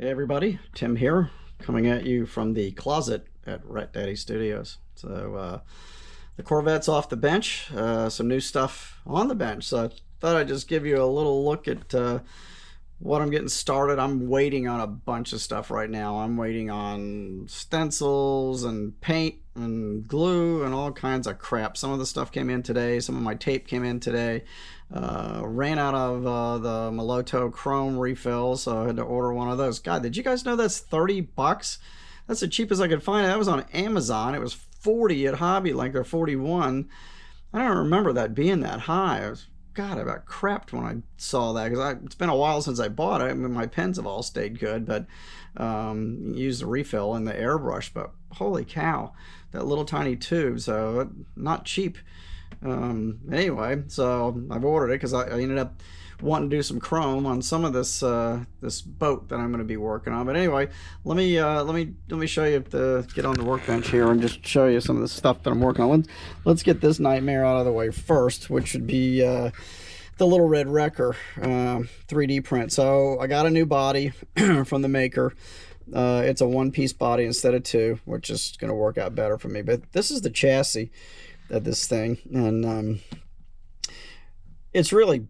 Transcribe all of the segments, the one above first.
Hey everybody, Tim here, coming at you from the closet at Rat Daddy Studios. So the Corvette's off the bench, some new stuff on the bench. So I thought I'd just give you a little look at what I'm getting started. I'm waiting on a bunch of stuff right now. I'm waiting on stencils and paint and glue and all kinds of crap. Some of the stuff came in today. Some of my tape came in today. Ran out of the Moloto chrome refills, so I had to order one of those. God, did you guys know that's 30 bucks? That's the cheapest I could find. That was on Amazon. It was 40 at Hobby Link, or 41. I don't remember that being that high. God, I about crapped when I saw that, because it's been a while since I bought it. I mean, my pens have all stayed good, but used the refill and the airbrush. But holy cow, that little tiny tube, so not cheap. Anyway, so I've ordered it because I ended up wanting to do some chrome on some of this this boat that I'm going to be working on. But anyway, let me show you get on the workbench here and just show you some of the stuff that I'm working on. Let's get this nightmare out of the way first, which would be the Little Red Wrecker 3D print. So I got a new body from the maker. It's a one-piece body instead of two, which is going to work out better for me. But this is the chassis of this thing, and it's really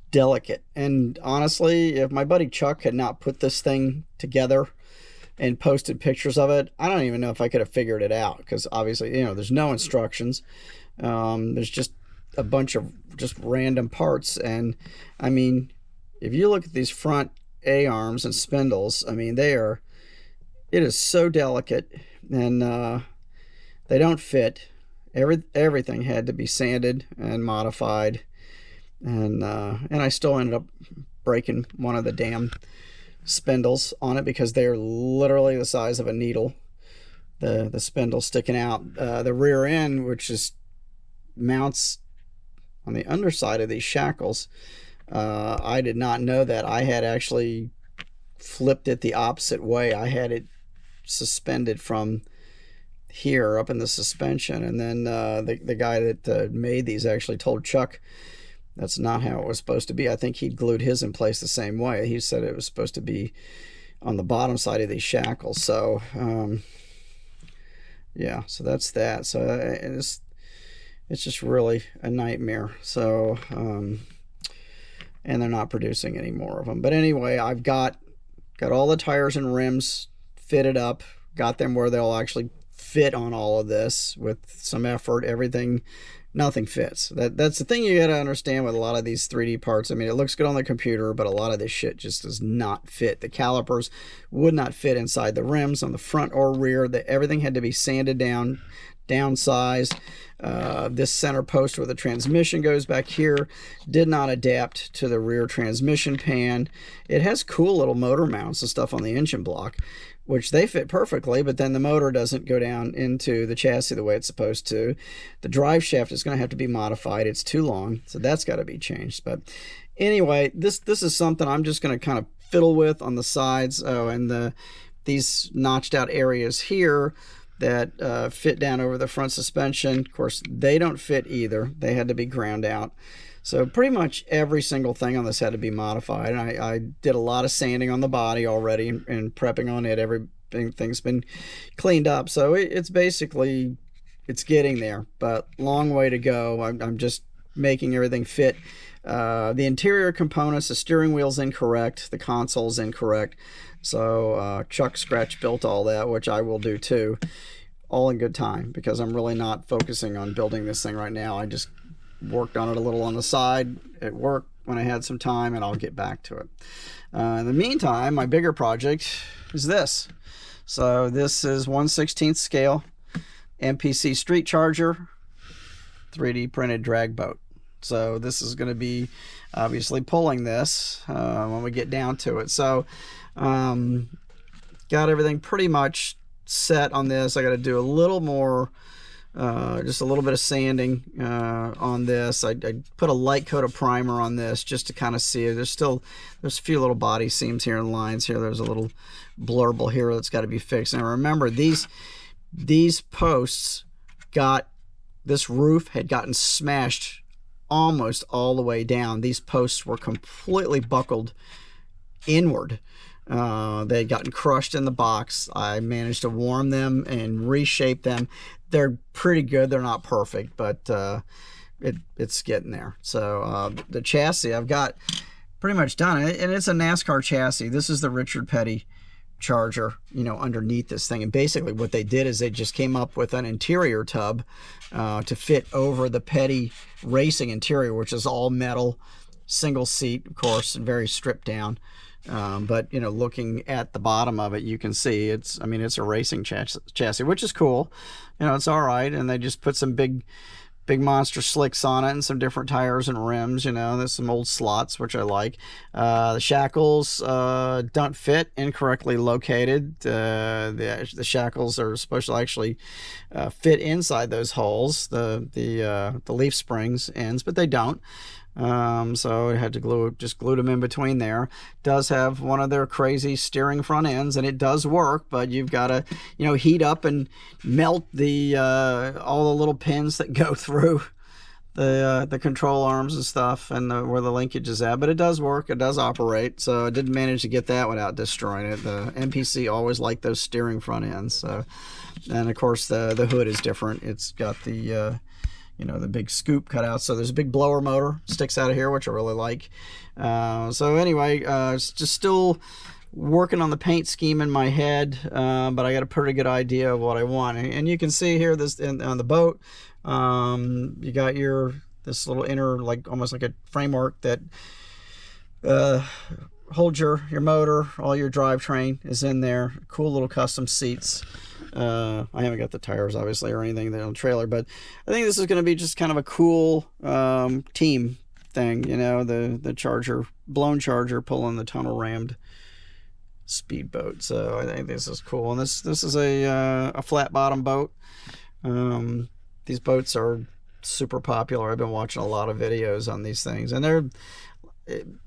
delicate. And honestly, if my buddy Chuck had not put this thing together and posted pictures of it, I don't even know if I could have figured it out, because obviously, you know, there's no instructions. There's just a bunch of just random parts. And I mean, if you look at these front A-arms and spindles, I mean, it is so delicate, and they don't fit. Everything had to be sanded and modified, and I still ended up breaking one of the damn spindles on it, because they're literally the size of a needle. The spindle sticking out. The rear end, which is mounts on the underside of these shackles, I did not know that. I had actually flipped it the opposite way. I had it suspended from here up in the suspension, and then the guy that made these actually told Chuck that's not how it was supposed to be. I think he'd glued his in place the same way. He said it was supposed to be on the bottom side of these shackles. So yeah, so that's that. So it's just really a nightmare. So and they're not producing any more of them. But anyway, I've got all the tires and rims fitted up, got them where they'll actually fit on all of this with some effort. Nothing fits. That's the thing you got to understand with a lot of these 3D parts. I mean, it looks good on the computer, but a lot of this shit just does not fit. The calipers would not fit inside the rims on the front or rear. Everything had to be sanded down, downsized. This center post where the transmission goes back here did not adapt to the rear transmission pan. It has cool little motor mounts and stuff on the engine block, which they fit perfectly, but then the motor doesn't go down into the chassis the way it's supposed to. The drive shaft is going to have to be modified. It's too long, so that's got to be changed. But anyway, this is something I'm just going to kind of fiddle with on the sides. Oh, and these notched out areas here that fit down over the front suspension, of course, they don't fit either. They had to be ground out. So pretty much every single thing on this had to be modified. And I did a lot of sanding on the body already and prepping on it. Everything's been cleaned up. So it's basically, it's getting there, but long way to go. I'm just making everything fit. The interior components, the steering wheel's incorrect, the console's incorrect. So Chuck scratch built all that, which I will do too, all in good time, because I'm really not focusing on building this thing right now. I just worked on it a little on the side at work when I had some time, and I'll get back to it. In the meantime, my bigger project is this. So this is 1/16 scale MPC street charger 3D printed drag boat. So this is going to be obviously pulling this when we get down to it. So got everything pretty much set on this. I got to do a little more, just a little bit of sanding on this. I put a light coat of primer on this just to kind of see it. There's a few little body seams here and lines here. There's a little blurble here that's got to be fixed. And remember, these posts this roof had gotten smashed almost all the way down. These posts were completely buckled inward They had gotten crushed in the box. I managed to warm them and reshape them. They're pretty good. They're not perfect, but it's getting there. So the chassis I've got pretty much done, and it's a NASCAR chassis. This is the Richard Petty Charger, you know, underneath this thing. And basically what they did is they just came up with an interior tub to fit over the Petty racing interior, which is all metal, single seat, of course, and very stripped down. But you know, looking at the bottom of it, you can see it's a racing chassis, which is cool. You know, it's all right. And they just put some big monster slicks on it and some different tires and rims. You know, there's some old slots, which I like. The shackles don't fit, incorrectly located. The shackles are supposed to actually fit inside those holes, the leaf springs ends, but they don't. So I had to just glue them in between there. Does have one of their crazy steering front ends, and it does work, but you've got to, you know, heat up and melt the all the little pins that go through the control arms and stuff, and where the linkage is at. But it does work. It does operate. So I did manage to get that without destroying it. The MPC always liked those steering front ends. So, and of course the hood is different. It's got the you know, the big scoop cut out. So there's a big blower motor sticks out of here, which I really like. So anyway, it's just still working on the paint scheme in my head, but I got a pretty good idea of what I want. And you can see here this on the boat, you got this little inner, like almost like a framework that holds your motor. All your drivetrain is in there. Cool little custom seats. I haven't got the tires obviously or anything there on the trailer, but I think this is going to be just kind of a cool team thing, you know, the Charger, blown Charger pulling the tunnel rammed speedboat. So I think this is cool. And this is a flat bottom boat. These boats are super popular. I've been watching a lot of videos on these things, and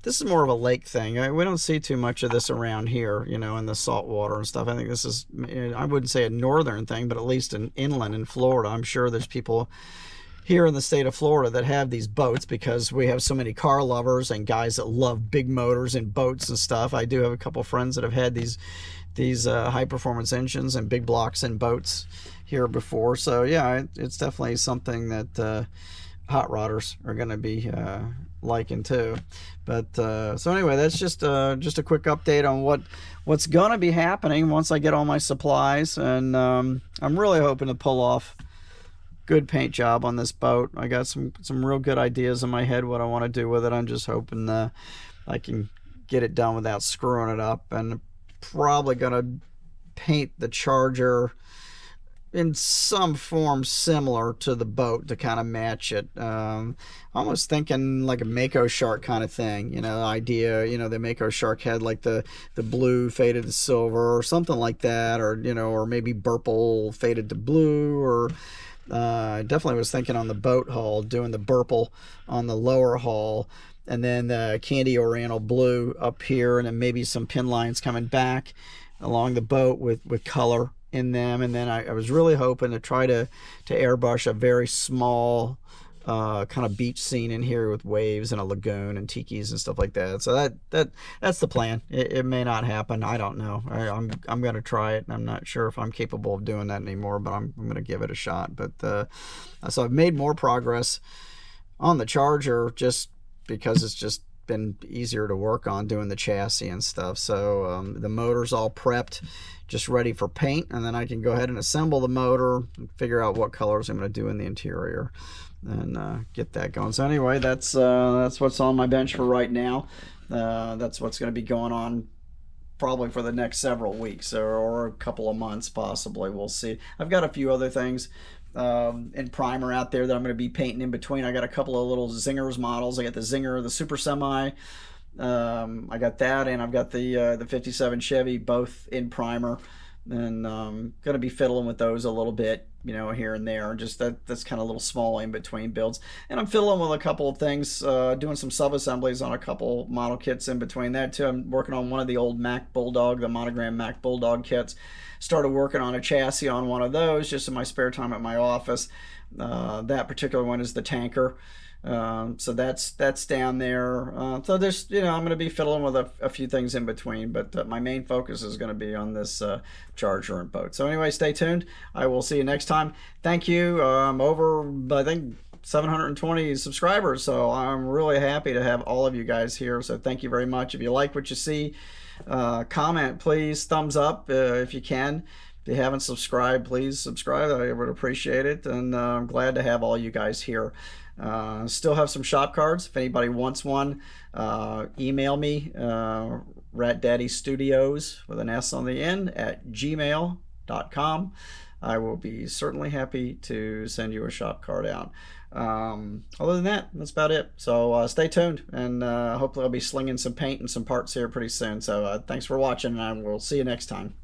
this is more of a lake thing. We don't see too much of this around here, you know, in the salt water and stuff. I think this is, I wouldn't say a northern thing, but at least an inland in Florida. I'm sure there's people here in the state of Florida that have these boats because we have so many car lovers and guys that love big motors and boats and stuff. I do have a couple friends that have had these high performance engines and big blocks and boats here before. So yeah, it's definitely something that hot rodders are going to be liking too. But so anyway, that's just a quick update on what's going to be happening once I get all my supplies. And I'm really hoping to pull off good paint job on this boat. I got some real good ideas in my head what I want to do with it. I'm just hoping I can get it done without screwing it up, and probably gonna paint the Charger in some form similar to the boat to kind of match it. Almost thinking like a Mako Shark kind of thing, you know, idea, you know, the Mako Shark had like the blue faded to silver or something like that, or, you know, or maybe Burple faded to blue, or I definitely was thinking on the boat hull, doing the Burple on the lower hull, and then the Candy Oriental blue up here, and then maybe some pin lines coming back along the boat with color in them. And then I was really hoping to try to airbrush a very small kind of beach scene in here with waves and a lagoon and tikis and stuff like that. So that's the plan. It may not happen. I don't know. I'm going to try it, and I'm not sure if I'm capable of doing that anymore, but I'm going to give it a shot. But so I've made more progress on the Charger just because it's just been easier to work on doing the chassis and stuff. So the motor's all prepped, just ready for paint, and then I can go ahead and assemble the motor and figure out what colors I'm going to do in the interior and get that going. So anyway, that's what's on my bench for right now. That's what's going to be going on probably for the next several weeks or a couple of months possibly. We'll see. I've got a few other things in primer out there that I'm going to be painting in between. I got a couple of little Zingers models. I got the Zinger, the Super Semi. I got that, and I've got the 57 Chevy, both in primer, and going to be fiddling with those a little bit, you know, here and there. Just that's kind of little small in between builds, and I'm fiddling with a couple of things, doing some sub assemblies on a couple model kits in between that too. I'm working on one of the old Mack Bulldog, the monogram Mack Bulldog kits. Started working on a chassis on one of those just in my spare time at my office. That particular one is the tanker. So that's down there. So there's, I'm going to be fiddling with a few things in between, but my main focus is going to be on this charger and boat. So anyway, stay tuned. I will see you next time. Thank you. Over, I think, 720 subscribers, so I'm really happy to have all of you guys here. So thank you very much. If you like what you see, comment, please, thumbs up if you can. If you haven't subscribed, please subscribe. I would appreciate it, and I'm glad to have all you guys here. Still have some shop cards. If anybody wants one, email me, ratdaddystudios with an S on the end at gmail.com. I will be certainly happy to send you a shop card out. Other than that, that's about it. So stay tuned, and hopefully I'll be slinging some paint and some parts here pretty soon. So thanks for watching, and I will see you next time.